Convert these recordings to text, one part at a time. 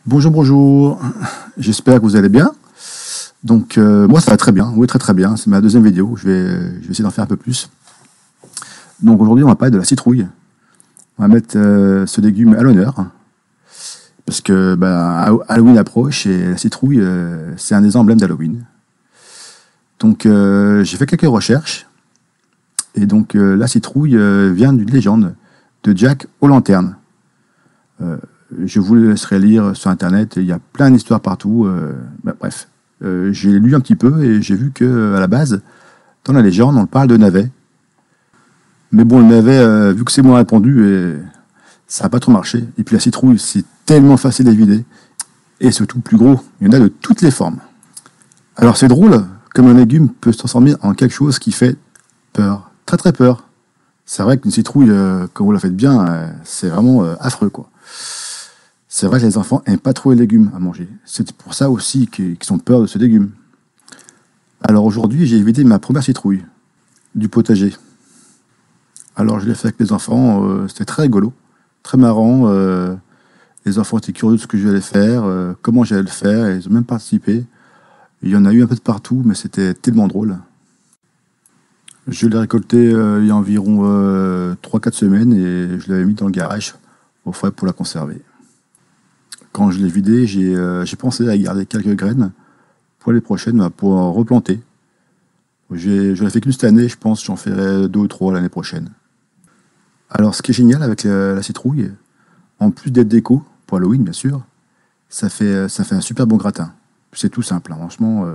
Bonjour, bonjour, j'espère que vous allez bien. Donc moi ça va très bien, oui très très bien, c'est ma deuxième vidéo, je vais essayer d'en faire un peu plus. Donc aujourd'hui on va parler de la citrouille. On va mettre ce légume à l'honneur, parce que Halloween approche et la citrouille c'est un des emblèmes d'Halloween. Donc j'ai fait quelques recherches, et donc la citrouille vient d'une légende de Jack O'Lantern. Je vous laisserai lire sur internet, il y a plein d'histoires partout. Bref, j'ai lu un petit peu et j'ai vu que à la base, dans la légende, on parle de navet. Mais bon, le navet, vu que c'est moins répandu, ça n'a pas trop marché. Et puis la citrouille, c'est tellement facile à vider. Et surtout plus gros, il y en a de toutes les formes. Alors c'est drôle, comme un légume peut se transformer en quelque chose qui fait peur, très très peur. C'est vrai qu'une citrouille, quand vous la faites bien, c'est vraiment affreux, quoi. C'est vrai que les enfants n'aiment pas trop les légumes à manger. C'est pour ça aussi qu'ils ont peur de ce légume. Alors aujourd'hui, j'ai vidé ma première citrouille du potager. Alors je l'ai fait avec les enfants, c'était très rigolo, très marrant. Les enfants étaient curieux de ce que j'allais faire, comment j'allais le faire, et ils ont même participé. Il y en a eu un peu de partout, mais c'était tellement drôle. Je l'ai récolté il y a environ 3-4 semaines et je l'avais mis dans le garage au frais pour la conserver. Quand je l'ai vidé, j'ai pensé à garder quelques graines pour les prochaines, pour en replanter. Je l'ai fait qu'une cette année, je pense que j'en ferai 2 ou 3 l'année prochaine. Alors ce qui est génial avec la citrouille, en plus d'être déco, pour Halloween bien sûr, ça fait un super bon gratin. C'est tout simple, hein, franchement.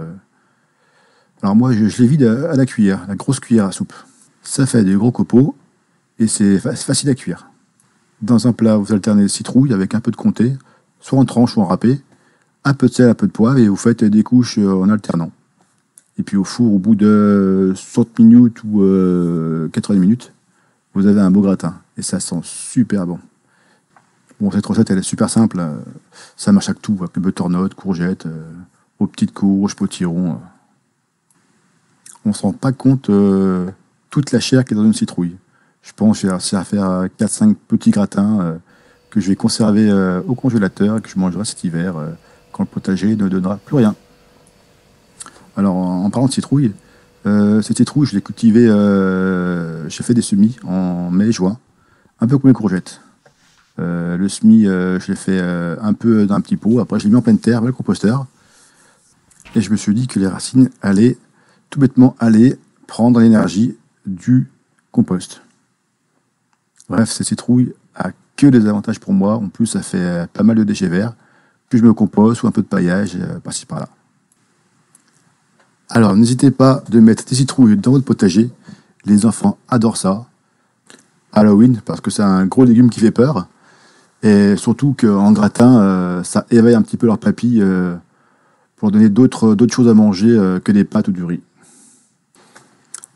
Alors moi je les vide à la cuillère, la grosse cuillère à soupe. Ça fait des gros copeaux et c'est facile à cuire. Dans un plat, vous alternez citrouille avec un peu de comté, soit en tranche ou en râpé, un peu de sel, un peu de poivre, et vous faites des couches en alternant. Et puis au four, au bout de 60 minutes ou 80 minutes, vous avez un beau gratin. Et ça sent super bon. Bon, cette recette, elle est super simple. Ça marche avec tout, avec le butternut, courgettes, aux petites courges, potirons. On ne se rend pas compte toute la chair qui est dans une citrouille. Je pense que j'ai réussi à faire 4-5 petits gratins que je vais conserver au congélateur et que je mangerai cet hiver quand le potager ne donnera plus rien. Alors en parlant de citrouille, cette citrouille je l'ai cultivée, j'ai fait des semis en mai-juin, un peu comme les courgettes. Le semis je l'ai fait un peu dans un petit pot, après je l'ai mis en pleine terre avec le composteur et je me suis dit que les racines allaient tout bêtement prendre l'énergie du compost. Bref, cette citrouille a que des avantages pour moi. En plus, ça fait pas mal de déchets verts que je me composte ou un peu de paillage par-ci par-là. Alors, n'hésitez pas de mettre des citrouilles dans votre potager. Les enfants adorent ça. Halloween, parce que c'est un gros légume qui fait peur. Et surtout qu'en gratin, ça éveille un petit peu leur papille pour donner d'autres choses à manger que des pâtes ou du riz.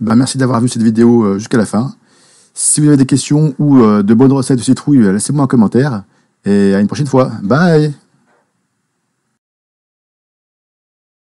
Merci d'avoir vu cette vidéo jusqu'à la fin. Si vous avez des questions ou de bonnes recettes de citrouille, laissez-moi un commentaire. Et à une prochaine fois. Bye!